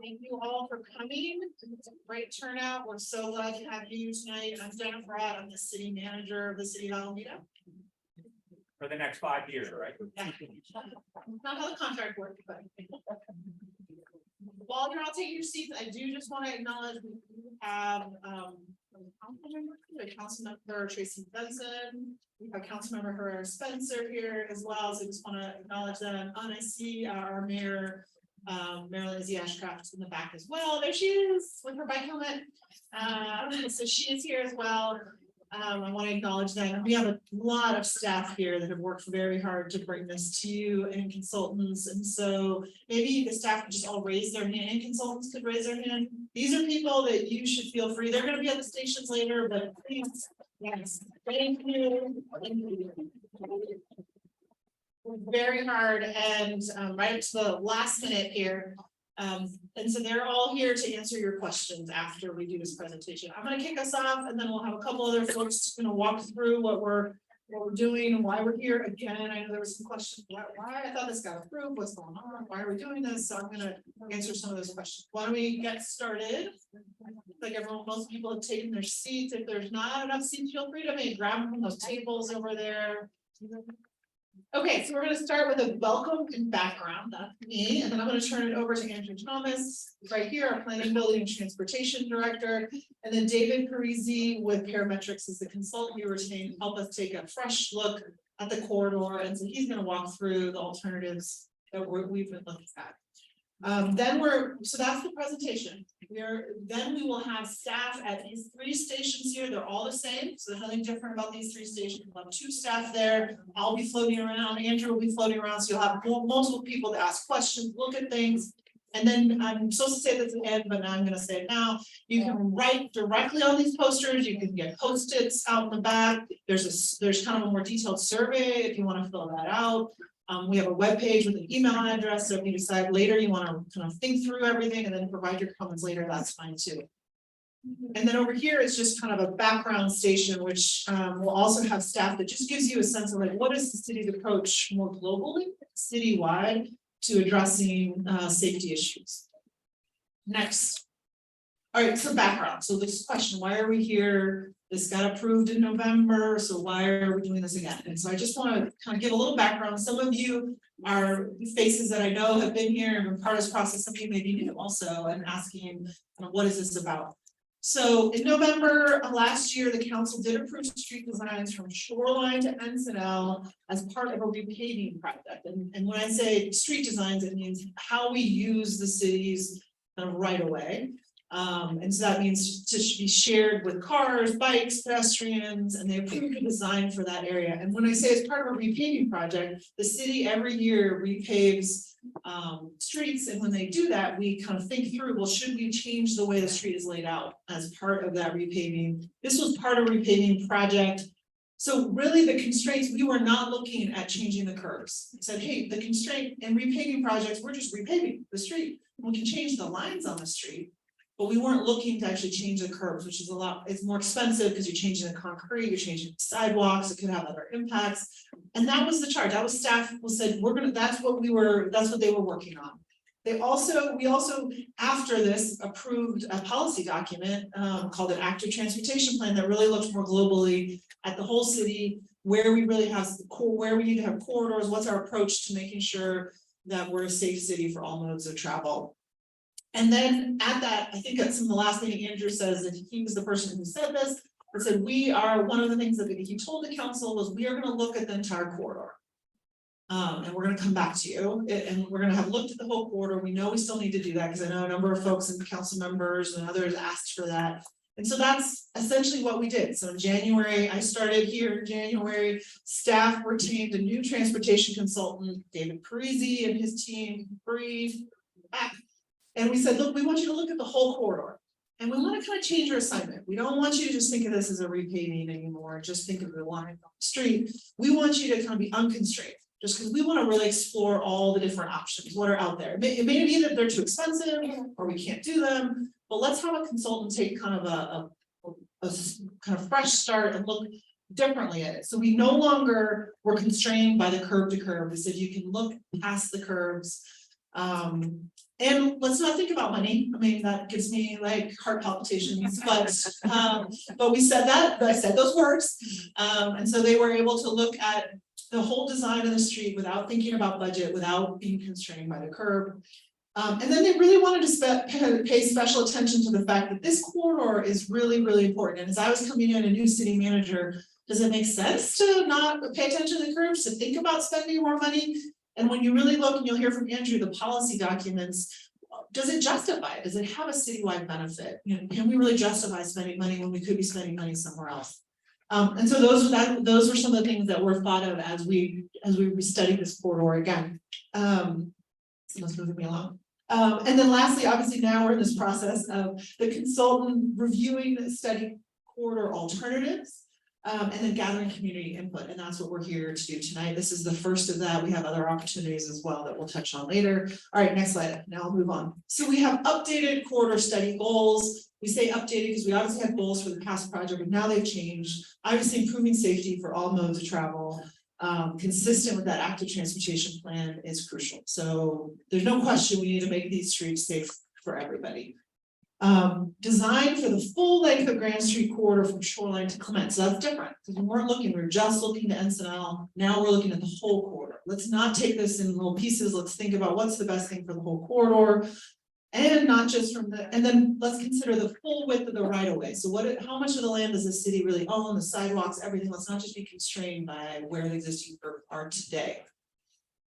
Thank you all for coming. It's a great turnout. We're so glad to have you tonight. I'm Jennifer. I'm the city manager of the city of Alameda. For the next 5 years, right? Not how the contract works, but. While you're all taking your seats, I do just want to acknowledge we do have Councilmember Tracy Benson. We have Councilmember Herrera Spencer here as well. So I just want to acknowledge them. And I see our mayor, Marilyn Izzy Ashcraft in the back as well. There she is with her bike helmet. So she is here as well. I want to acknowledge that. We have a lot of staff here that have worked very hard to bring this to you, and consultants. And so maybe the staff could just all raise their hand, and consultants could raise their hand. These are people that you should feel free. They're going to be at the stations later, but please, yes, thank you. Very hard, and right to the last minute here. And so they're all here to answer your questions after we do this presentation. I'm going to kick us off, and then we'll have a couple other folks going to walk through what we're doing and why we're here. Again, I know there was some questions. Why I thought this got approved? What's going on? Why are we doing this? So I'm going to answer some of those questions. Why don't we get started? Like everyone, most people have taken their seats. If there's not enough seats, feel free to maybe grab them from those tables over there. Okay, so we're going to start with a welcome and background, that's me, and then I'm going to turn it over to Andrew Thomas, right here, our Planning, Building, and Transportation Director, and then David Parisi with Parametrics is the consultant we retained to help us take a fresh look at the corridor, and so he's going to walk through the alternatives that we've been looking at. So that's the presentation. Then we will have staff at these 3 stations here. They're all the same. So there's nothing different about these 3 stations. We'll have 2 staff there. I'll be floating around. Andrew will be floating around. So you'll have multiple people to ask questions, look at things. And then I'm supposed to say this at the end, but now I'm going to say it now. You can write directly on these posters. You can get Post-its out in the back. There's kind of a more detailed survey if you want to fill that out. We have a web page with an email address, so if you decide later you want to kind of think through everything and then provide your comments later, that's fine too. And then over here is just kind of a background station, which will also have staff that just gives you a sense of like what is the city's approach more globally, citywide, to addressing safety issues. Next. All right, so background. So this question, why are we here? This got approved in November, so why are we doing this again? And so I just want to kind of give a little background. Some of you are faces that I know have been here and been part of this process. Some of you may be new also and asking, what is this about? So in November of last year, the council did approve street designs from Shoreline to Encinal as part of a repaving project. And when I say street designs, it means how we use the city's right of way. And so that means to be shared with cars, bikes, pedestrians, and they approved a design for that area. And when I say it's part of a repaving project, the city every year repaves streets. And when they do that, we kind of think through, well, should we change the way the street is laid out as part of that repaving? This was part of a repaving project. So really the constraints, we were not looking at changing the curves. We said, hey, the constraint in repaving projects, we're just repaving the street. We can change the lines on the street. But we weren't looking to actually change the curbs, which is a lot, it's more expensive because you're changing the concrete, you're changing the sidewalks, it could have other impacts. And that was the charge. That was staff who said, that's what they were working on. We also, after this, approved a policy document called an active transportation plan that really looks more globally at the whole city, where we really have where we need to have corridors, what's our approach to making sure that we're a safe city for all modes of travel. And then at that, I think that's some of the last thing Andrew says, that he was the person who said this, but said one of the things that he told the council was we are going to look at the entire corridor. And we're going to come back to you, and we're going to have looked at the whole corridor. We know we still need to do that because I know a number of folks and council members and others asked for that. And so that's essentially what we did. So in January, I started here in January, staff retained a new transportation consultant, David Parisi and his team, and we said, look, we want you to look at the whole corridor. And we want to kind of change your assignment. We don't want you to just think of this as a repaving anymore, just think of the line on the street. We want you to kind of be unconstrained, just because we want to really explore all the different options, what are out there. It may be that they're too expensive or we can't do them, but let's have a consultant take kind of a fresh start and look differently at it. So we no longer were constrained by the curb to curb. We said you can look past the curbs. And let's not think about money. I mean, that gives me like heart palpitations, but we said that, I said those words. And so they were able to look at the whole design of the street without thinking about budget, without being constrained by the curb. And then they really wanted to pay special attention to the fact that this corridor is really, really important. And as I was coming in, a new city manager, does it make sense to not pay attention to the curbs, to think about spending more money? And when you really look, and you'll hear from Andrew, the policy documents, does it justify it? Does it have a citywide benefit? You know, can we really justify spending money when we could be spending money somewhere else? And so those were some of the things that were thought of as we studied this corridor again. Someone's moving me along. And then lastly, obviously now we're in this process of the consultant reviewing the study corridor alternatives. And then gathering community input, and that's what we're here to do tonight. This is the first of that. We have other opportunities as well that we'll touch on later. All right, next slide. Now I'll move on. So we have updated corridor study goals. We say updated because we obviously had goals for the past project, but now they've changed. Obviously, improving safety for all modes of travel, consistent with that active transportation plan is crucial. So there's no question we need to make these streets safe for everybody. Designed for the full length of Grand Street corridor from Shoreline to Clement. So that's different because we weren't looking, we were just looking to Encinal. Now we're looking at the whole corridor. Let's not take this in little pieces. Let's think about what's the best thing for the whole corridor. And not just from and then let's consider the full width of the right of way. So how much of the land does the city really own, the sidewalks, everything? Let's not just be constrained by where the existing curbs are today.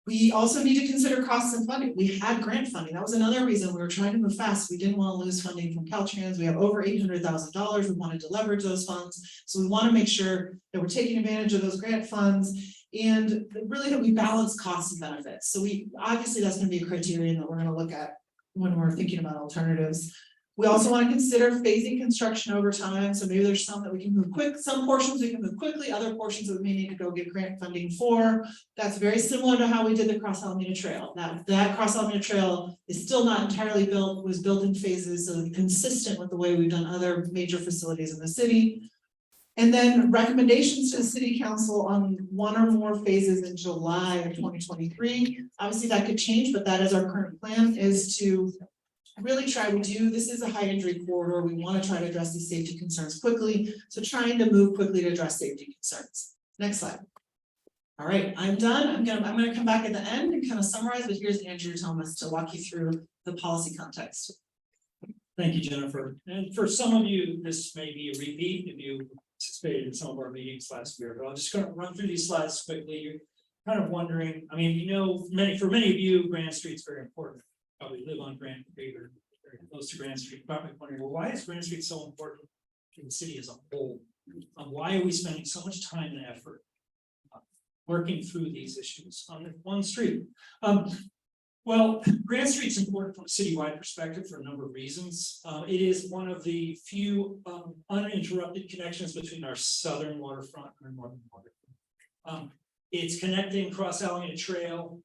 We also need to consider costs and funding. We had grant funding. That was another reason we were trying to move fast. We didn't want to lose funding from Caltrans. We have over $800,000. We wanted to leverage those funds. So we want to make sure that we're taking advantage of those grant funds and really that we balance costs and benefits. So obviously that's going to be a criterion that we're going to look at when we're thinking about alternatives. We also want to consider phasing construction over time. So maybe there's some that we can move quick, some portions we can move quickly, other portions that we may need to go get grant funding for. That's very similar to how we did the Cross Alameda Trail. That Cross Alameda Trail is still not entirely built, was built in phases, so consistent with the way we've done other major facilities in the city. And then recommendations to the city council on one or more phases in July of 2023. Obviously that could change, but that is our current plan, is to really try to do, this is a high injury corridor. We want to try to address these safety concerns quickly. So trying to move quickly to address safety concerns. Next slide. All right, I'm done. I'm gonna come back at the end and kind of summarize, but here's Andrew Thomas to walk you through the policy context. Thank you, Jennifer. And for some of you, this may be a repeat if you participated in some of our meetings last year, but I'm just going to run through these slides quickly. You're kind of wondering, I mean, you know, for many of you, Grand Street's very important. Probably live on Grand Street or very close to Grand Street. Probably wondering, well, why is Grand Street so important to the city as a whole? Why are we spending so much time and effort working through these issues on one street? Well, Grand Street's important from a citywide perspective for a number of reasons. It is one of the few uninterrupted connections between our southern waterfront and our northern waterfront. It's connecting Cross Alameda Trail,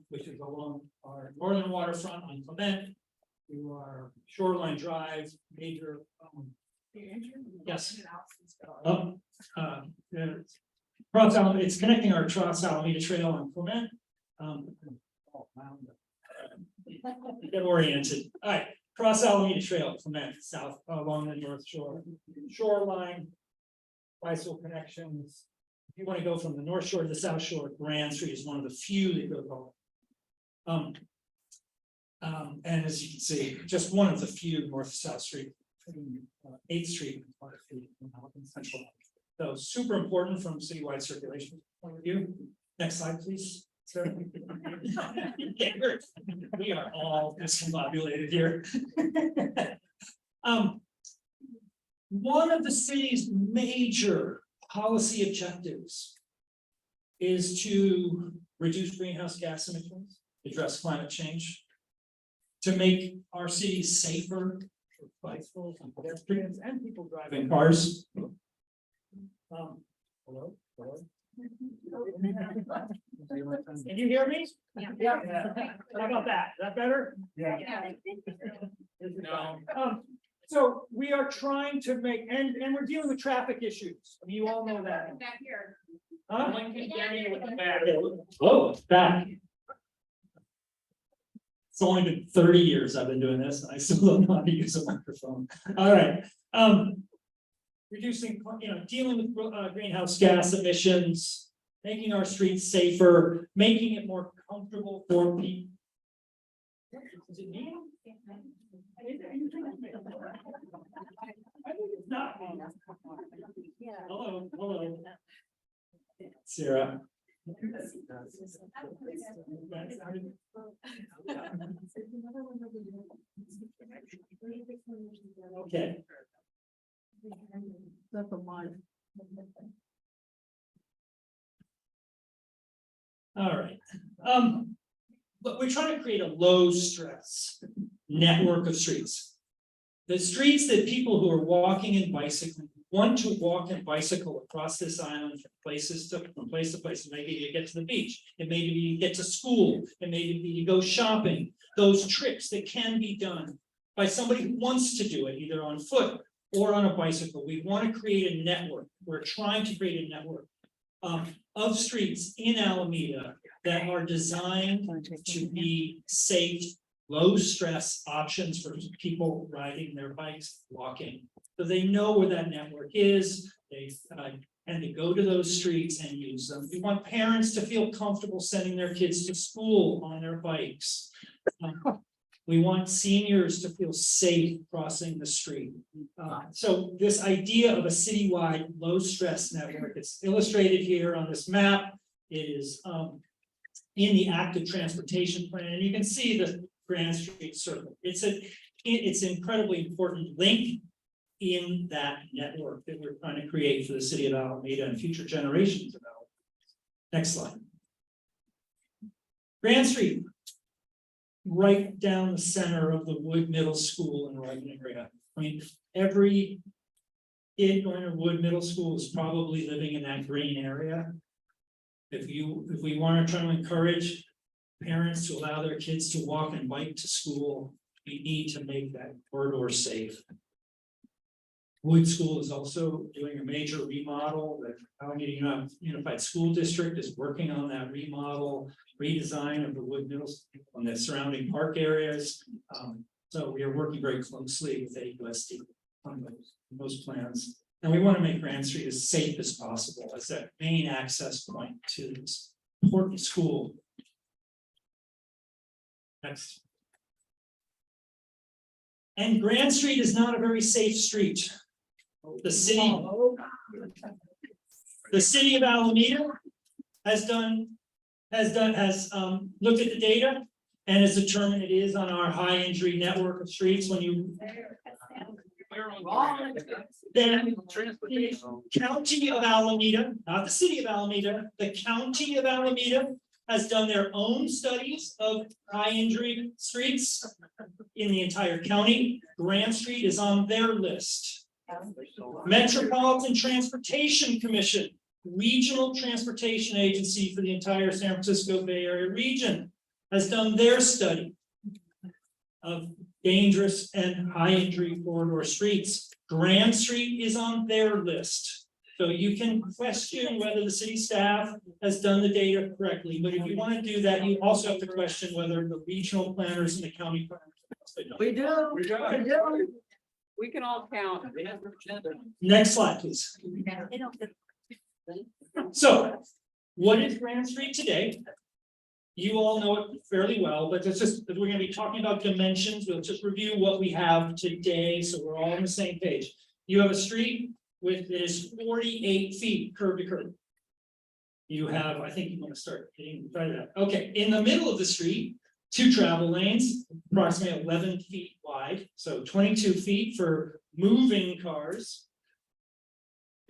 which is along our northern waterfront on Clement, to our Shoreline Drive, major. Yes. Cross Alameda, it's connecting our Cross Alameda Trail on Clement. Get oriented. All right, Cross Alameda Trail, Clement, south along the North Shore. Shoreline, bicycle connections. If you want to go from the North Shore to the South Shore, Grand Street is one of the few that goes all. And as you can see, just one of the few North-South Street, 8th Street, in Central. So super important from citywide circulation point of view. Next slide, please. Sir. We are all discombobulated here. One of the city's major policy objectives is to reduce greenhouse gas emissions, address climate change, to make our cities safer for bicycles and pedestrians and people driving cars. Hello? Can you hear me? Yeah. How about that? Is that better? Yeah. No. So we are trying to make, and we're dealing with traffic issues. I mean, you all know that. Back here. Huh? Lincoln County with the back. Oh, it's back. It's only been 30 years I've been doing this, and I still don't know how to use a microphone. All right. Reducing, dealing with greenhouse gas emissions, making our streets safer, making it more comfortable for people. Is it me? I think it's not me. Hello. Sarah. Okay. That's a lot. All right. But we're trying to create a low stress network of streets. The streets that people who are walking and bicycling want to walk and bicycle across this island from place to place. Maybe you get to the beach, and maybe you get to school, and maybe you go shopping. Those trips that can be done by somebody who wants to do it, either on foot or on a bicycle. We want to create a network. We're trying to create a network of streets in Alameda that are designed to be safe, low stress options for people riding their bikes, walking. So they know where that network is. They tend to go to those streets and use them. We want parents to feel comfortable sending their kids to school on their bikes. We want seniors to feel safe crossing the street. So this idea of a citywide low stress network, it's illustrated here on this map. It is in the active transportation plan, and you can see the Grand Street Circle. It's an incredibly important link in that network that we're trying to create for the city of Alameda and future generations of Alameda. Next slide. Grand Street, right down the center of the Wood Middle School in the Oregon area. I mean, every kid going to Wood Middle School is probably living in that green area. If we want to try to encourage parents to allow their kids to walk and bike to school, we need to make that corridor safe. Wood School is also doing a major remodel. The Alameda Unified School District is working on that remodel, redesign of the Wood Middle School and the surrounding park areas. So we are working very closely with AUSD on those plans. And we want to make Grand Street as safe as possible as that main access point to this important school. Next. And Grand Street is not a very safe street. The city of Alameda has looked at the data and has determined it is on our high injury network of streets. When you then the county of Alameda, not the city of Alameda, the county of Alameda has done their own studies of high injury streets in the entire county. Grand Street is on their list. Metropolitan Transportation Commission, regional transportation agency for the entire San Francisco Bay Area region, has done their study of dangerous and high injury corridor streets. Grand Street is on their list. So you can question whether the city staff has done the data correctly, but if you want to do that, you also have to question whether the regional planners and the county planners. We do. We can all count. Next slide, please. So, what is Grand Street today? You all know it fairly well, but it's just, we're going to be talking about dimensions. We'll just review what we have today, so we're all on the same page. You have a street with that is 48 feet curb to curb. You have, I think you want to start getting right at that. Okay, in the middle of the street, 2 travel lanes, approximately 11 feet wide, so 22 feet for moving cars.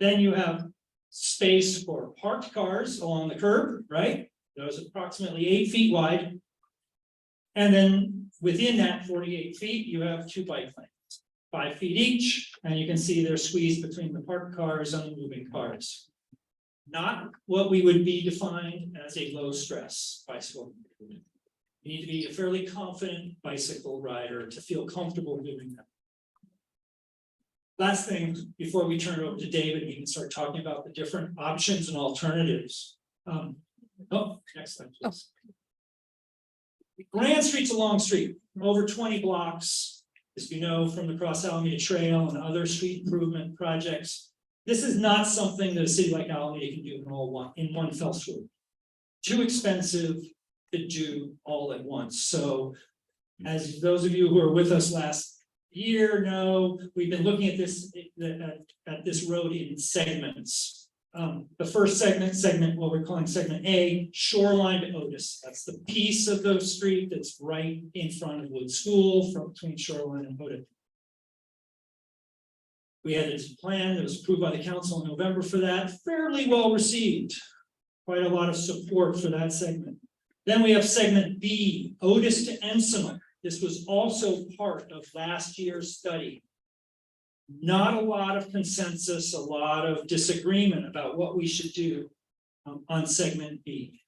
Then you have space for parked cars along the curb, right? Those approximately 8 feet wide. And then within that 48 feet, you have 2 bike lanes, 5 feet each, and you can see they're squeezed between the parked cars and the moving cars. Not what we would be defined as a low stress bicycle. You need to be a fairly confident bicycle rider to feel comfortable doing that. Last thing, before we turn it over to David, we can start talking about the different options and alternatives. Next slide, please. Grand Street's a long street, over 20 blocks, as you know, from the Cross Alameda Trail and other street improvement projects. This is not something that a city like Alameda can do in one fell swoop. Too expensive to do all at once. So, as those of you who were with us last year know, we've been looking at this road in segments. The first segment, what we're calling segment A, Shoreline to Otis. That's the piece of the street that's right in front of Wood School, from between Shoreline and Otis. We had a plan that was approved by the council in November for that, fairly well received. Quite a lot of support for that segment. Then we have segment B, Otis to Encinal. This was also part of last year's study. Not a lot of consensus, a lot of disagreement about what we should do on segment B.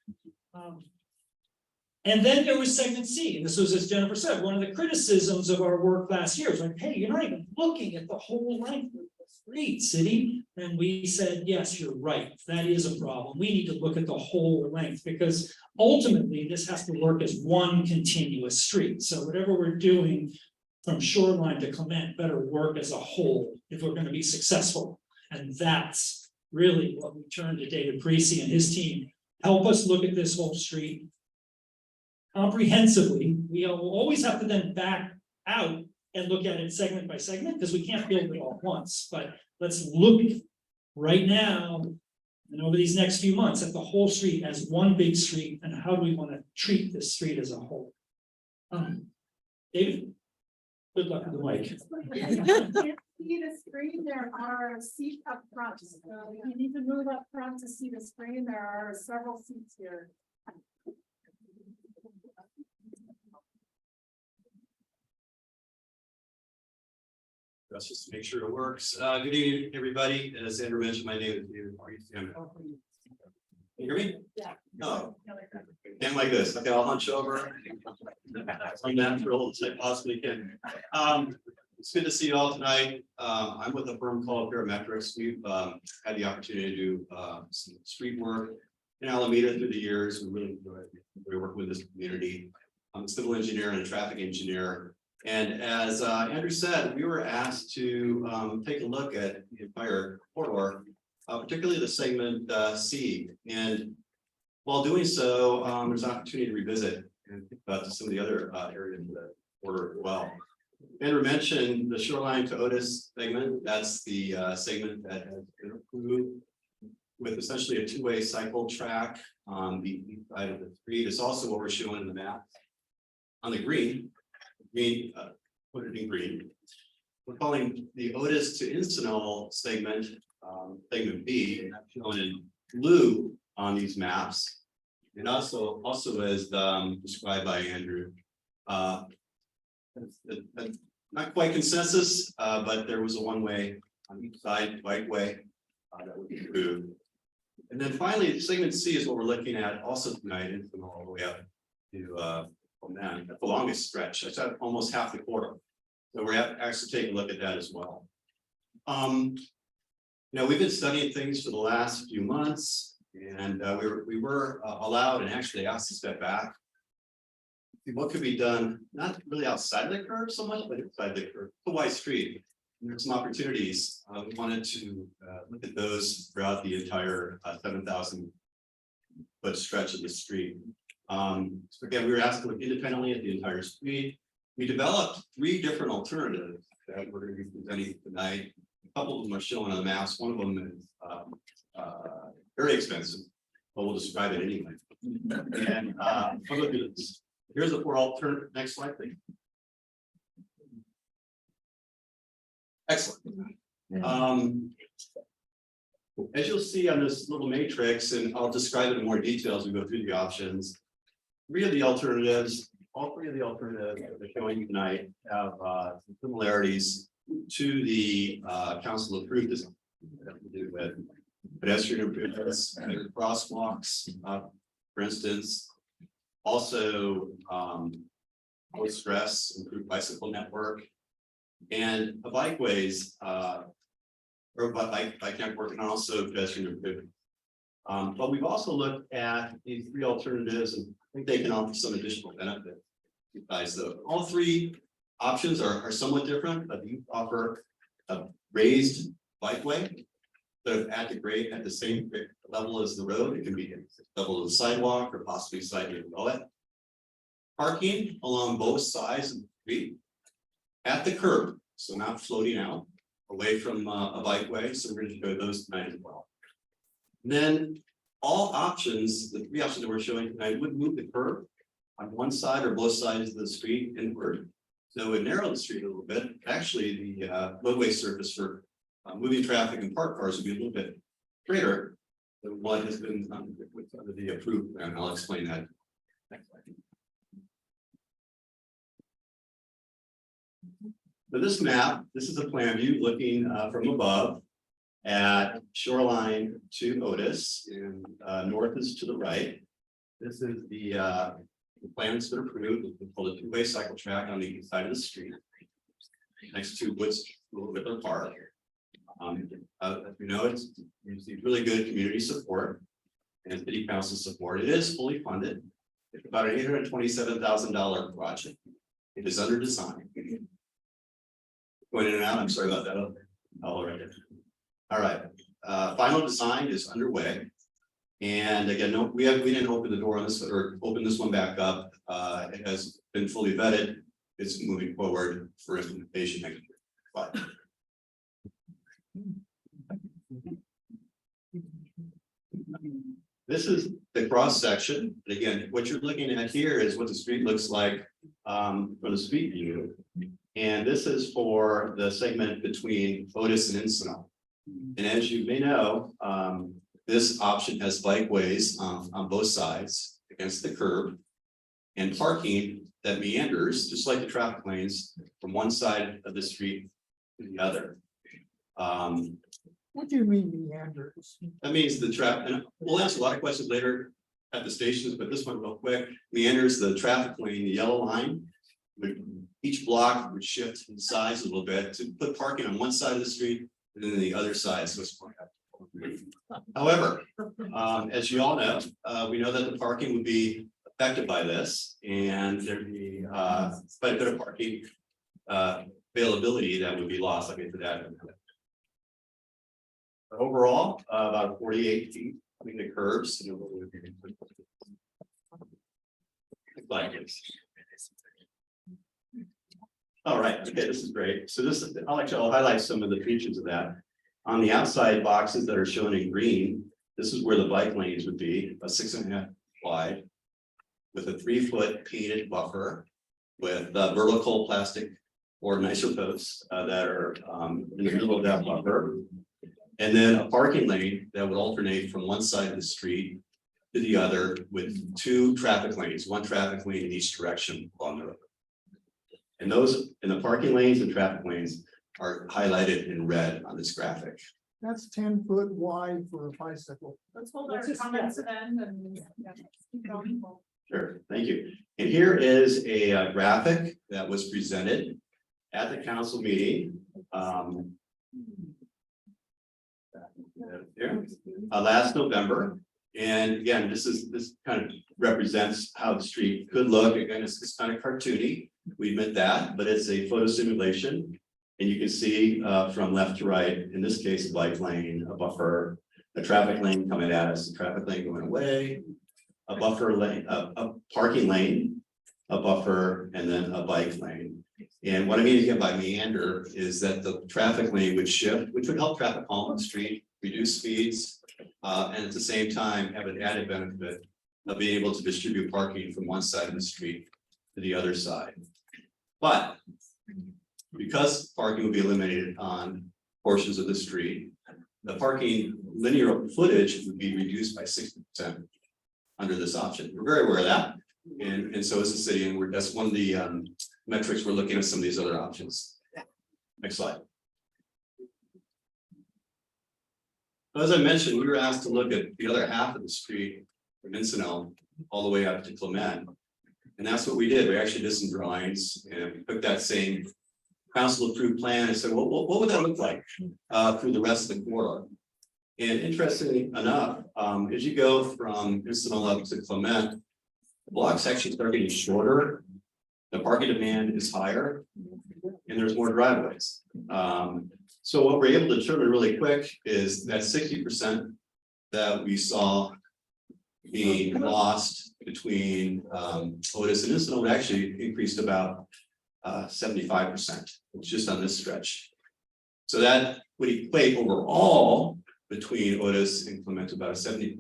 And then there was segment C, and this was, as Jennifer said, one of the criticisms of our work last year was like, hey, you're not even looking at the whole length of the street, city. And we said, yes, you're right, that is a problem. We need to look at the whole length, because ultimately this has to work as one continuous street. So whatever we're doing from Shoreline to Clement better work as a whole if we're going to be successful. And that's really what we turn to David Parisi and his team. Help us look at this whole street comprehensively. We will always have to then back out and look at it segment by segment, because we can't build it all at once. But let's look right now and over these next few months at the whole street as one big street, and how do we want to treat this street as a whole. David, good luck with the mic. See the screen, there are seats up front. So you need to move up front to see the screen. There are several seats here. That's just to make sure it works. Good evening, everybody. As Andrew mentioned, my name is David Parisi. Can you hear me? Yeah. No. Stand like this. Okay, I'll hunch over. I'm natural as I possibly can. It's good to see you all tonight. I'm with a firm called Parametrics. We've had the opportunity to do some street work in Alameda through the years. We really enjoy working with this community. I'm a civil engineer and a traffic engineer. And as Andrew said, we were asked to take a look at the entire corridor, particularly the segment C. And while doing so, there's an opportunity to revisit and think about some of the other areas of the corridor as well. Andrew mentioned the Shoreline to Otis segment. That's the segment that has been approved with essentially a two-way cycle track on the east side of the street. It's also what we're showing in the map. On the green, put it in green. We're calling the Otis to Encinal segment, segment B, and that's shown in blue on these maps. And also as described by Andrew. Not quite consensus, but there was a one-way on each side, Bikeway, that would be approved. And then finally, segment C is what we're looking at also tonight, and all the way up to at the longest stretch. It's at almost half the corridor. So we're actually taking a look at that as well. We've been studying things for the last few months, and we were allowed and actually asked to step back. What could be done, not really outside the curve so much, but inside the curve, the wide street. And there's some opportunities. We wanted to look at those throughout the entire 7,000 foot stretch of the street. So again, we were asked to look independently at the entire street. We developed 3 different alternatives that we're going to be presenting tonight. A couple of them are shown on the maps. One of them is very expensive, but we'll describe it anyway. And here's the 4 alternative. Next slide, please. Excellent. As you'll see on this little matrix, and I'll describe it in more detail as we go through the options. 3 of the alternatives, all 3 of the alternatives that we're showing you tonight have some similarities to the council approved design that we do with pedestrian improvements, crosswalks, for instance. Also, low stress, improved bicycle network, And a bikeways, or bike network and also pedestrian improvement. But we've also looked at these three alternatives and I think they can offer some additional benefit. Besides those, all three options are somewhat different, but you offer a raised bikeway. But at the same level as the road, it can be level of the sidewalk or possibly slightly below it. Parking along both sides of the street at the curb, so not floating out away from a bikeway. So we're going to show those tonight as well. And then all options, the three options that we're showing tonight would move the curb on one side or both sides of the street inward. So it would narrow the street a little bit. Actually, the roadway surface for moving traffic and parked cars would be a little bit greater than what has been under the approved, and I'll explain that. Next slide. So this map, this is a plan view looking from above at Shoreline to Otis, and north is to the right. This is the plans that are approved. It's called a two-way cycle track on the east side of the street, next to Woods Whitler Park. As we know, it's received really good community support and city council support. It is fully funded. It's about an $827,000 project. It is under design. Going in and out, I'm sorry about that. All right. Final design is underway. And again, no, we didn't open the door on this or open this one back up. It has been fully vetted. It's moving forward for implementation next year. But this is the cross section. Again, what you're looking at here is what the street looks like from the street view. And this is for the segment between Otis and Encinal. And as you may know, this option has bikeways on both sides against the curb and parking that meanders, just like the traffic lanes, from one side of the street to the other. What do you mean meanders? That means the traffic, and we'll answer a lot of questions later at the stations, but this one real quick, meanders the traffic lane, the yellow line. Each block would shift in size a little bit to put parking on one side of the street and then the other side. So it's however, as you all know, we know that the parking would be affected by this, and there'd be quite a bit of parking availability that would be lost. I'll get to that in a minute. Overall, about 48 feet between the curbs. Like this. All right, okay, this is great. So this is, I'll highlight some of the features of that. On the outside boxes that are shown in green, this is where the bike lanes would be, a 6.5 wide, with a 3-foot painted buffer, with vertical plastic or nicer posts that are in the middle of that buffer. And then a parking lane that would alternate from one side of the street to the other with 2 traffic lanes, 1 traffic lane in each direction along the road. And those in the parking lanes and traffic lanes are highlighted in red on this graphic. That's 10 foot wide for a bicycle. Let's hold our comments then and. Keep going. Sure, thank you. And here is a graphic that was presented at the council meeting. Last November. And again, this kind of represents how the street could look. Again, it's kind of cartoony. We admit that, but it's a photo simulation. And you can see from left to right, in this case, a bike lane, a buffer, a traffic lane coming at us, a traffic lane going away, a buffer lane, a parking lane, a buffer, and then a bike lane. And what I mean again by meander is that the traffic lane would shift, which would help traffic calm on the street, reduce speeds, and at the same time have an added benefit of being able to distribute parking from one side of the street to the other side. But because parking would be eliminated on portions of the street, the parking linear footage would be reduced by 60% under this option. We're very aware of that. And so is the city, and that's one of the metrics we're looking at some of these other options. Next slide. As I mentioned, we were asked to look at the other half of the street from Encinal all the way up to Clement. And that's what we did. We actually did some drawings and we took that same council approved plan and said, well, what would that look like through the rest of the corridor? And interestingly enough, as you go from Encinal up to Clement, the blocks actually start getting shorter. The parking demand is higher, and there's more driveways. So what we're able to determine really quick is that 60% that we saw being lost between Otis and Encinal actually increased about 75%, just on this stretch. So that would equate overall between Otis and Clement about a 70%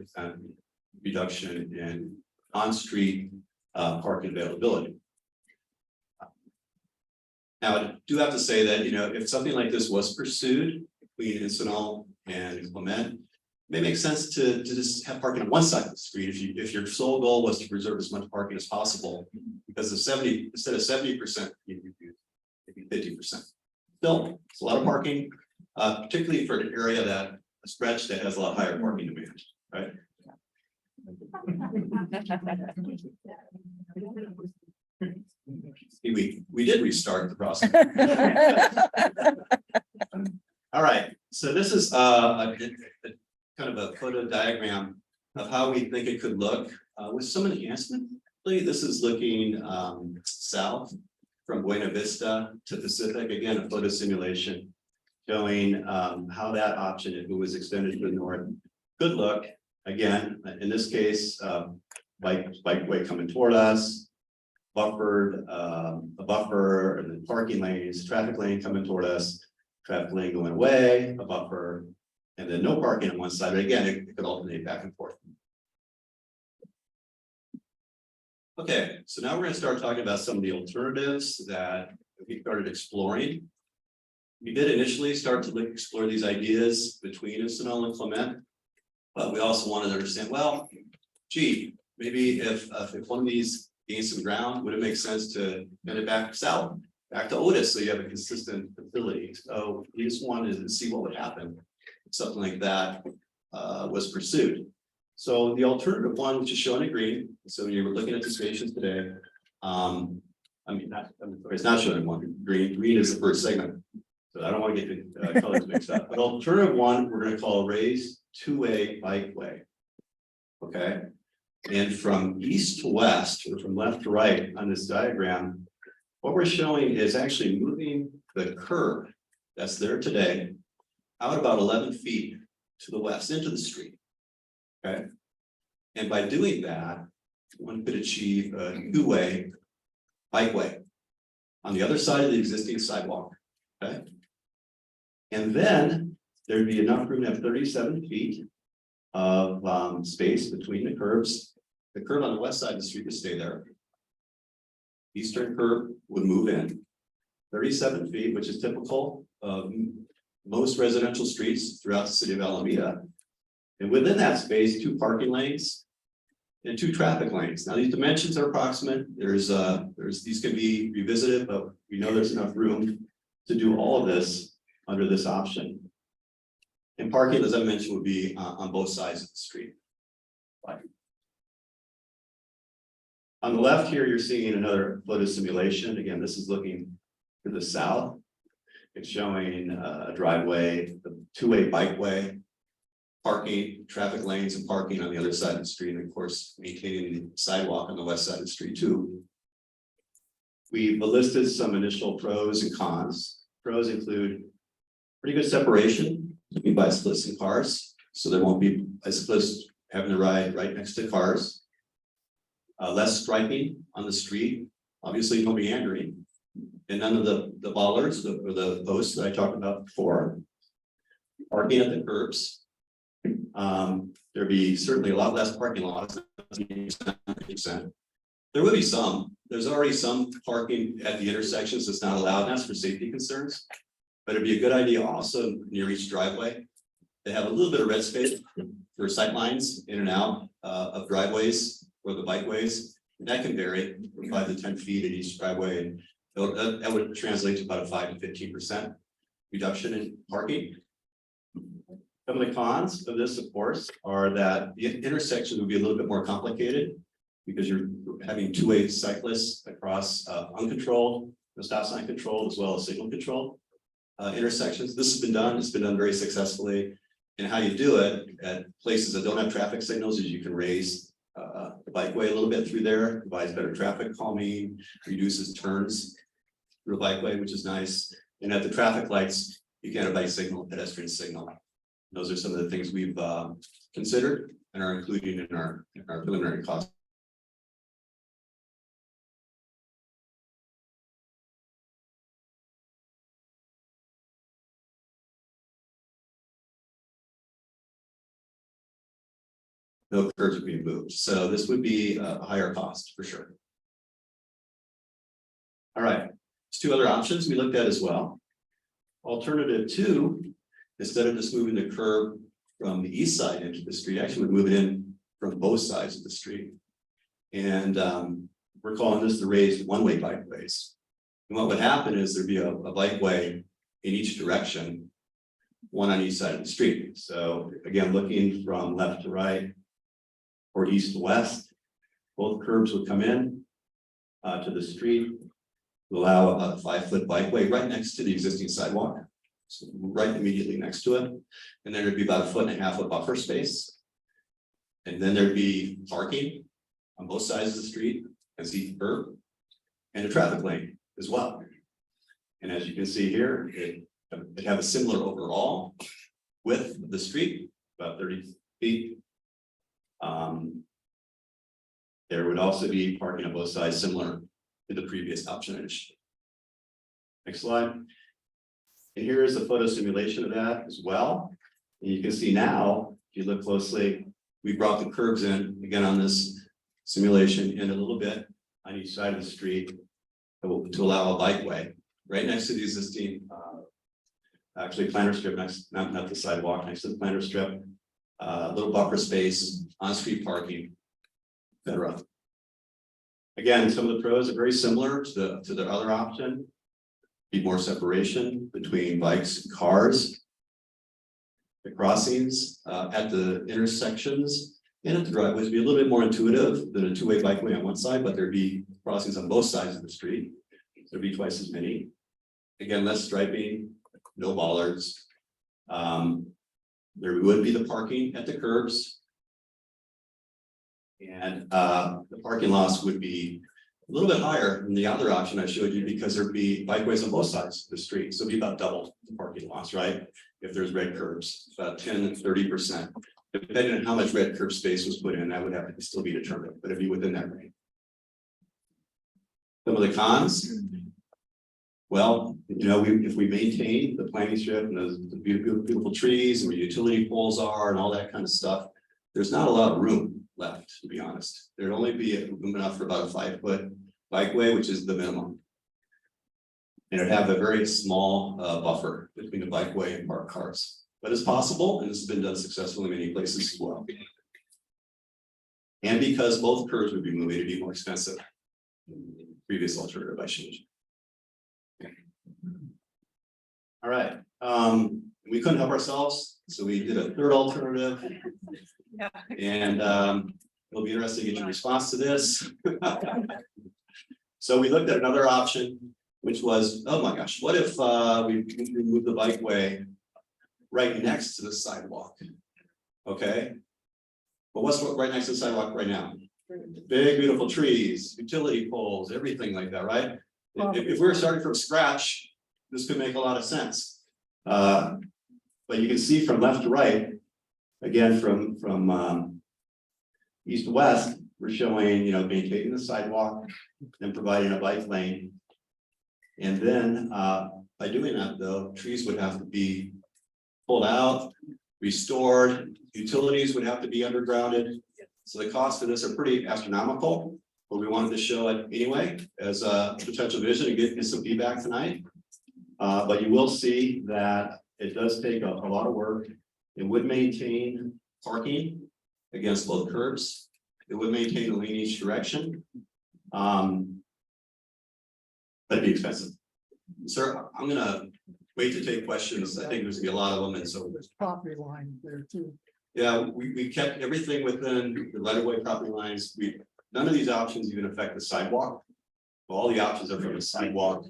reduction in on-street parking availability. Now, I do have to say that, you know, if something like this was pursued between Encinal and Clement, it may make sense to just have parking on one side of the street if your sole goal was to preserve as much parking as possible, because instead of 70%, maybe 50%. Still, it's a lot of parking, particularly for an area a stretch that has a lot higher parking demand, right? We did restart the process. All right, so this is a kind of a photo diagram of how we think it could look with some enhancement. This is looking south from Buena Vista to Pacific. Again, a photo simulation showing how that option, if it was extended to the north, could look. Again, in this case, Bikeway coming toward us, buffered, a buffer, and then parking lanes, traffic lane coming toward us, traffic lane going away, a buffer, and then no parking on one side. But again, it could alternate back and forth. Okay, so now we're going to start talking about some of the alternatives that we started exploring. We did initially start to explore these ideas between Encinal and Clement, but we also wanted to understand, well, gee, maybe if one of these gained some ground, would it make sense to get it back south, back to Otis, so you have a consistent facility? So we just wanted to see what would happen if something like that was pursued. So the alternative one, which is shown in green, so when you were looking at the stations today, it's not shown in one green. Green is the first segment, so I don't want to get the colors mixed up. But alternative one, we're going to call raised two-way bikeway. Okay, and from east to west, or from left to right on this diagram, what we're showing is actually moving the curb that's there today out about 11 feet to the west into the street. Okay, and by doing that, one could achieve a two-way bikeway on the other side of the existing sidewalk. Okay, and then there'd be enough room to have 37 feet of space between the curbs. The curb on the west side of the street would stay there. Eastern curb would move in 37 feet, which is typical of most residential streets throughout the city of Alameda. And within that space, 2 parking lanes and 2 traffic lanes. Now, these dimensions are approximate. These can be revisited, but we know there's enough room to do all of this under this option. And parking, as I mentioned, would be on both sides of the street. On the left here, you're seeing another photo simulation. Again, this is looking to the south. It's showing a driveway, the two-way bikeway, parking, traffic lanes and parking on the other side of the street, and of course, maintaining the sidewalk on the west side of the street too. We've listed some initial pros and cons. Pros include pretty good separation between bicyclists and cars, so there won't be bicyclists having to ride right next to cars. Less striping on the street, obviously no meandering, and none of the bollards or the posts that I talked about before. Parking at the curbs. There'd be certainly a lot less parking lots. 50%. There would be some. There's already some parking at the intersections that's not allowed, and that's for safety concerns. But it'd be a good idea also near each driveway to have a little bit of red space for sight lines in and out of driveways or the bikeways. And that can vary from 5 to 10 feet at each driveway, and that would translate to about a 5 to 15% reduction in parking. Some of the cons of this, of course, are that the intersections would be a little bit more complicated because you're having two-way cyclists across uncontrolled for stop sign control as well as signal control. Intersections, this has been done, it's been done very successfully. And how you do it at places that don't have traffic signals is you can raise the bikeway a little bit through there, provides better traffic calming, reduces turns through a bikeway, which is nice. And at the traffic lights, you get a bike signal, pedestrian signal. Those are some of the things we've considered and are including in our preliminary cost. No curbs are being moved, so this would be a higher cost for sure. All right, there's two other options we looked at as well. Alternative two, instead of just moving the curb from the east side into the street, actually would move it in from both sides of the street. And we're calling this the raised one-way bikeways. And what would happen is there'd be a bikeway in each direction, one on each side of the street. So again, looking from left to right or east to west, both curbs would come in to the street, allow a 5-foot bikeway right next to the existing sidewalk. So right immediately next to it. And then there'd be about 1.5 foot of buffer space. And then there'd be parking on both sides of the street as the curb and a traffic lane as well. And as you can see here, it have a similar overall width of the street, about 30 feet. There would also be parking on both sides, similar to the previous option. Next slide. And here is the photo simulation of that as well. And you can see now, if you look closely, we brought the curbs in again on this simulation in a little bit on each side of the street to allow a bikeway right next to the existing, actually planter strip next, not the sidewalk, next to the planter strip, little buffer space, on-street parking, etc. Again, some of the pros are very similar to the other option. Be more separation between bikes and cars. The crossings at the intersections and at the driveways would be a little bit more intuitive than a two-way bikeway on one side, but there'd be crossings on both sides of the street. There'd be twice as many. Again, less striping, no bollards. There would be the parking at the curbs. And the parking lots would be a little bit higher than the other option I showed you because there'd be bikeways on both sides of the street. So it'd be about double the parking lots, right? If there's red curbs, about 10 and 30%. Depending on how much red curb space was put in, that would have to still be determined, but it'd be within that range. Some of the cons. Well, you know, if we maintain the planting strip and the beautiful trees and where utility poles are and all that kind of stuff, there's not a lot of room left, to be honest. There'd only be room enough for about a 5-foot bikeway, which is the minimum. And it'd have a very small buffer between the bikeway and parked cars. But it's possible, and this has been done successfully in many places as well. And because both curves would be moving, it'd be more expensive than the previous alternative I showed you. All right, we couldn't help ourselves, so we did a third alternative. Yeah. And it'll be interesting to get your response to this. So we looked at another option, which was, oh my gosh, what if we move the bikeway right next to the sidewalk? Okay. But what's right next to the sidewalk right now? Big, beautiful trees, utility poles, everything like that, right? If we were starting from scratch, this could make a lot of sense. But you can see from left to right, again, from east to west, we're showing, you know, maintaining the sidewalk and providing a bike lane. And then by doing that, though, trees would have to be pulled out, restored, utilities would have to be undergrounded. So the costs of this are pretty astronomical, but we wanted to show it anyway as a potential vision and get some feedback tonight. But you will see that it does take a lot of work. It would maintain parking against both curbs. It would maintain a lane each direction. But it'd be expensive. Sir, I'm gonna wait to take questions. I think there's gonna be a lot of them, and so There's property line there too. yeah, we kept everything within the right of way property lines. None of these options even affect the sidewalk. All the options are from the sidewalk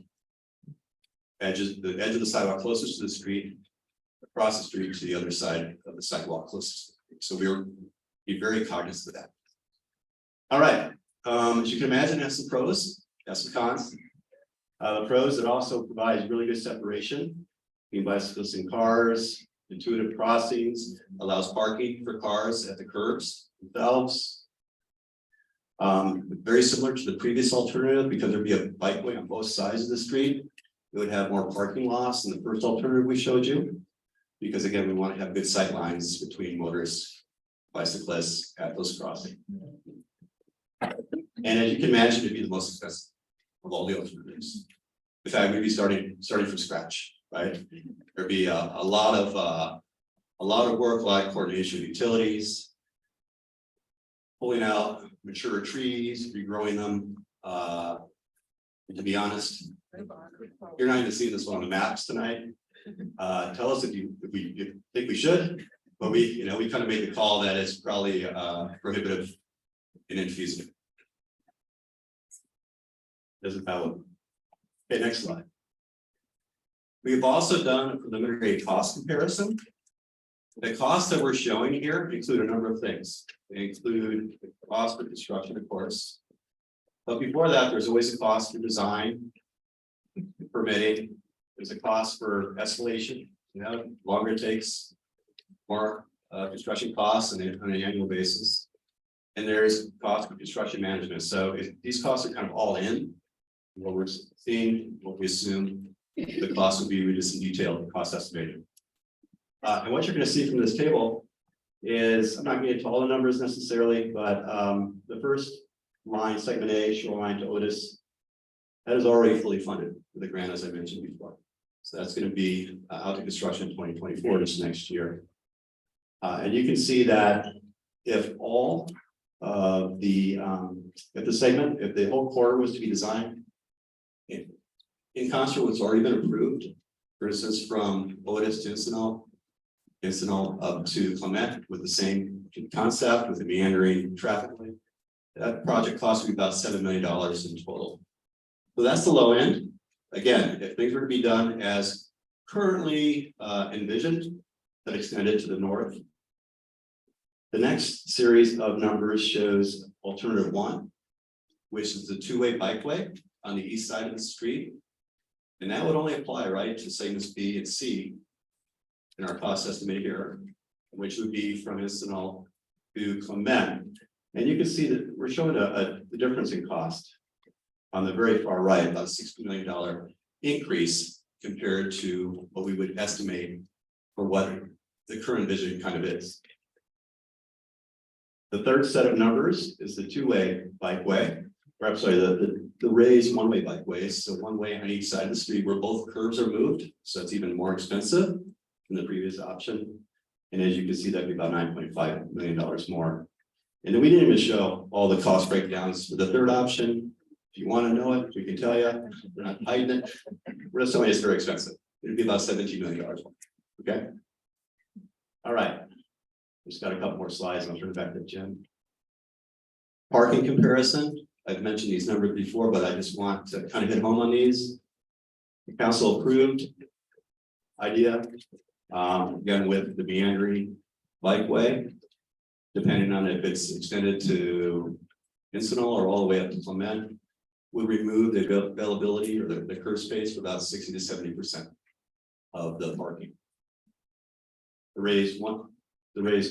the edge of the sidewalk closest to the street, across the street to the other side of the sidewalk closest. So we're be very cognizant of that. All right, as you can imagine, it has some pros, has some cons. The pros, it also provides really good separation between bicyclists and cars, intuitive crossings, allows parking for cars at the curbs themselves. Very similar to the previous alternative, because there'd be a bikeway on both sides of the street. It would have more parking lots than the first alternative we showed you. Because again, we want to have good sight lines between motorists, bicyclists at those crossings. And as you can imagine, it'd be the most expensive of all the alternatives. In fact, we'd be starting from scratch, right? There'd be a lot of work, like coordination of utilities, pulling out mature trees, regrowing them. And to be honest, you're not even seeing this one on the maps tonight. Tell us if you think we should, but we kind of made the call that it's probably prohibitive and infeasible. Doesn't that look? Okay, next slide. We've also done a preliminary cost comparison. The costs that we're showing here include a number of things. They include the cost for construction, of course. But before that, there's always a cost for design, permitting. There's a cost for escalation. Longer it takes, more construction costs on an annual basis. And there's cost for construction management. So these costs are kind of all in. What we're seeing, what we assume the cost will be, we just in detail cost estimated. And what you're going to see from this table is, I'm not going to get to all the numbers necessarily, but the first line, segment A, shoreline to Otis, that is already fully funded with the grant, as I mentioned before. So that's going to be out to construction in 2024, just next year. And you can see that if all of if the whole corridor was to be designed in concert with what's already been approved, for instance, from Otis to Encinal up to Clement with the same concept with the meandering traffic lane, that project cost would be about $7 million in total. So that's the low end. Again, if things were to be done as currently envisioned, that extended to the north. The next series of numbers shows alternative 1, which is the two-way bikeway on the east side of the street. And that would only apply, right, to segments B and C in our cost estimate here, which would be from Encinal to Clement. And you can see that we're showing the difference in cost on the very far right, about a $60 million increase compared to what we would estimate for what the current vision kind of is. The third set of numbers is the two-way bikeway, or I'm sorry, the raised one-way bikeways. So one way on each side of the street where both curves are moved. So it's even more expensive than the previous option. And as you can see, that'd be about $9.5 million more. And then we didn't even show all the cost breakdowns for the third option. If you want to know it, we can tell you. We're not hiding it. We're just telling you it's very expensive. It'd be about $17 million more. Okay. All right. Just got a couple more slides. I'll turn it back to Jim. Parking comparison. I've mentioned these numbers before, but I just want to kind of hit home on these. The council approved idea, again, with the meandering bikeway, depending on if it's extended to Encinal or all the way up to Clement, would remove the availability or the curb space for about 60 to 70% of the parking. The raised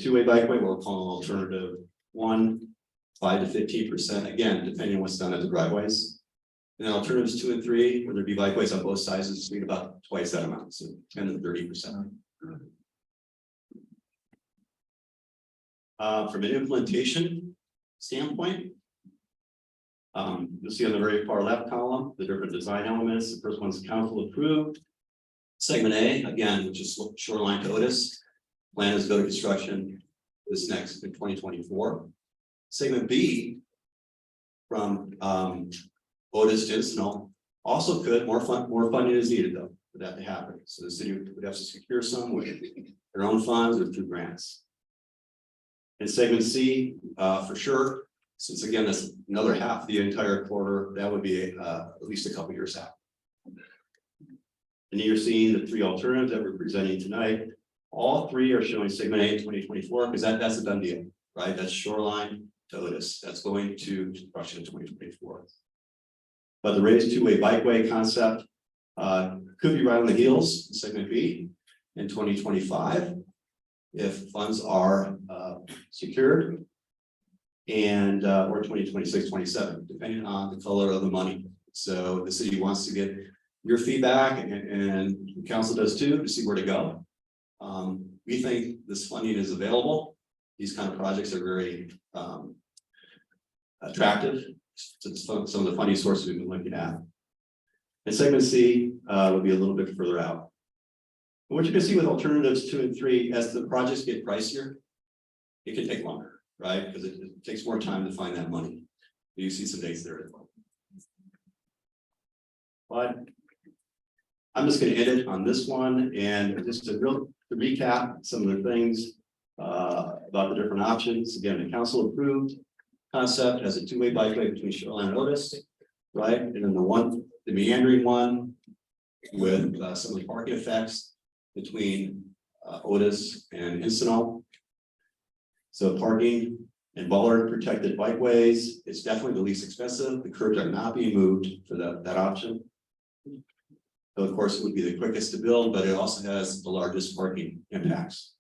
two-way bikeway, we'll call alternative 1, 5 to 15%, again, depending on what's done at the driveways. And then alternatives 2 and 3, where there'd be bikeways on both sides of the street, about twice that amount, so 10 to 30%. From an implementation standpoint, you'll see on the very far left column, the different design elements. The first one's council approved. Segment A, again, which is shoreline to Otis. Plan is to go to construction this next in 2024. Segment B from Otis to Encinal also could, more funding is needed though for that to happen. So the city would have to secure some with their own funds or through grants. And segment C, for sure, since again, that's another half of the entire quarter, that would be at least a couple years out. And you're seeing the three alternatives that we're presenting tonight. All three are showing segment A in 2024, because that's a done deal, right? That's Shoreline to Otis. That's going to construction in 2024. But the raised two-way bikeway concept could be right on the heels of segment B in 2025 if funds are secured, and or 2026, 27, depending on the color of the money. So the city wants to get your feedback, and the council does too, to see where to go. We think this funding is available. These kind of projects are very attractive to some of the funding sources we've been looking at. And segment C would be a little bit further out. And what you can see with alternatives 2 and 3, as the projects get pricier, it can take longer, right? Because it takes more time to find that money. You see some dates there as well. But I'm just going to end it on this one, and just to recap some of the things about the different options. Again, the council approved concept as a two-way bikeway between Shoreline and Otis, right? And then the meandering one with some of the parking effects between Otis and Encinal. So parking and bollard protected bikeways, it's definitely the least expensive. The curbs are not being moved for that option. So of course, it would be the quickest to build, but it also has the largest parking impacts.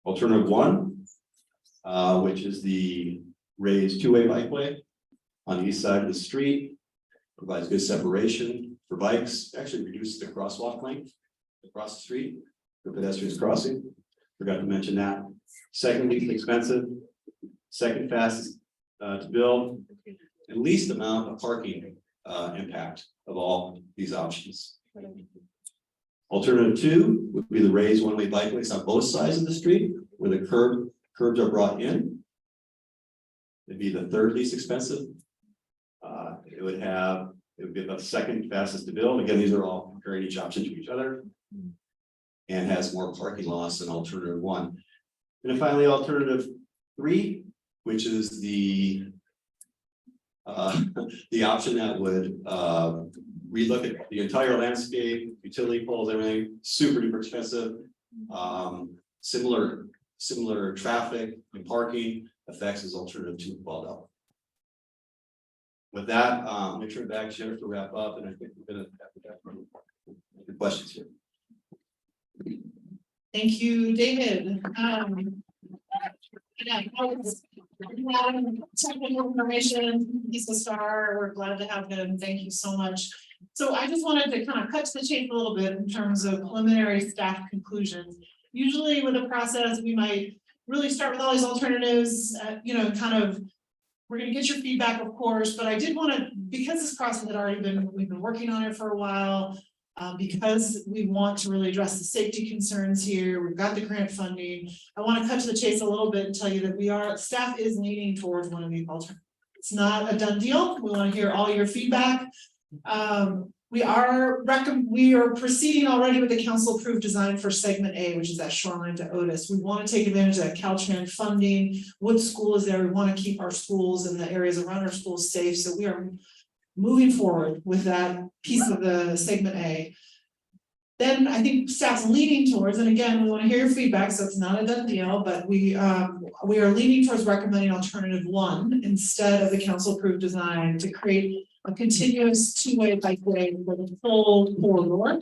Alternative 1, which is the raised two-way bikeway on the east side of the street, provides good separation for bikes, actually reduces the crosswalk length across the street for pedestrians crossing. Forgot to mention that. Second least expensive, second fastest to build, and least amount of parking impact of all these options. Alternative 2 would be the raised one-way bikeways on both sides of the street, where the curbs are brought in. It'd be the third least expensive. It would be about the second fastest to build. Again, these are all comparing each option to each other, and has more parking loss than alternative 1. And then finally, alternative 3, which is the option that would relook at the entire landscape, utility poles, everything, super duper expensive. Similar traffic and parking effects as alternative 2 called out. With that, let me turn it back to Jennifer to wrap up, and I think we're gonna have the questions here. Thank you, David. Yeah, technical information, he's a star. We're glad to have him. Thank you so much. So I just wanted to kind of cut to the chase a little bit in terms of preliminary staff conclusions. Usually with the process, we might really start with all these alternatives, kind of, we're going to get your feedback, of course, but I did want to, because this process had already we've been working on it for a while, because we want to really address the safety concerns here. We've got the grant funding. I want to cut to the chase a little bit and tell you that staff is leaning towards one of these alternatives. It's not a done deal. We want to hear all your feedback. We are proceeding already with the council approved design for segment A, which is that Shoreline to Otis. We want to take advantage of that Caltrans funding. Wood School is there. We want to keep our schools and the areas around our schools safe. So we are moving forward with that piece of the segment A. Then I think staff's leaning towards, and again, we want to hear your feedback, so it's not a done deal, but we are leaning towards recommending alternative 1 instead of the council approved design to create a continuous two-way bikeway for the full corridor.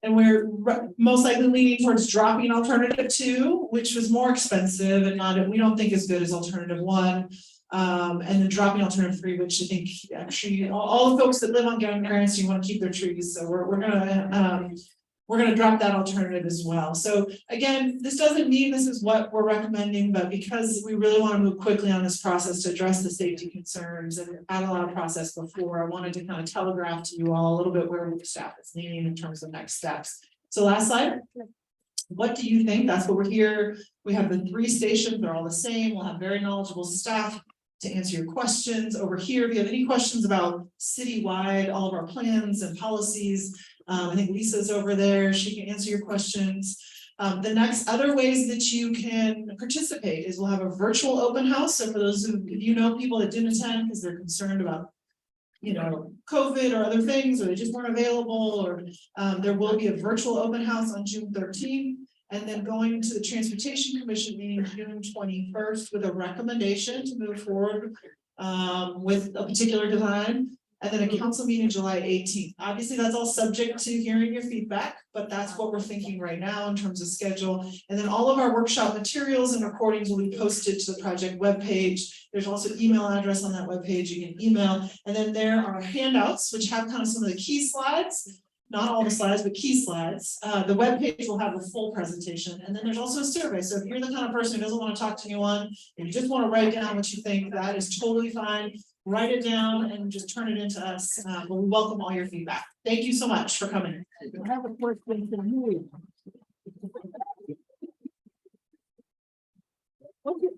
And we're most likely leaning towards dropping alternative 2, which was more expensive and we don't think as good as alternative 1. And then dropping alternative 3, which I think actually all the folks that live on grants, you want to keep their trees. So we're gonna drop that alternative as well. So again, this doesn't mean this is what we're recommending, but because we really want to move quickly on this process to address the safety concerns and add a lot of process before, I wanted to kind of telegraph to you all a little bit where the staff is leaning in terms of next steps. So last slide. What do you think? That's what we're here. We have the 3 stations, they're all the same. We'll have very knowledgeable staff to answer your questions. Over here, if you have any questions about Citywide, all of our plans and policies, I think Lisa's over there, she can answer your questions. The next other ways that you can participate is we'll have a virtual open house. So for those of you know people that didn't attend because they're concerned about COVID or other things, or they just weren't available, or there will be a virtual open house on June 13th. And then going to the Transportation Commission meeting June 21st with a recommendation to move forward with a particular design. And then a council meeting July 18th. Obviously, that's all subject to hearing your feedback, but that's what we're thinking right now in terms of schedule. And then all of our workshop materials and recordings will be posted to the project webpage. There's also email address on that webpage. You can email. And then there are handouts, which have kind of some of the key slides. Not all the slides, but key slides. The webpage will have the full presentation. And then there's also a survey. So if you're the kind of person who doesn't want to talk to anyone, and you just want to write down what you think, that is totally fine. Write it down and just turn it into us. But we welcome all your feedback. Thank you so much for coming. I have a question for you.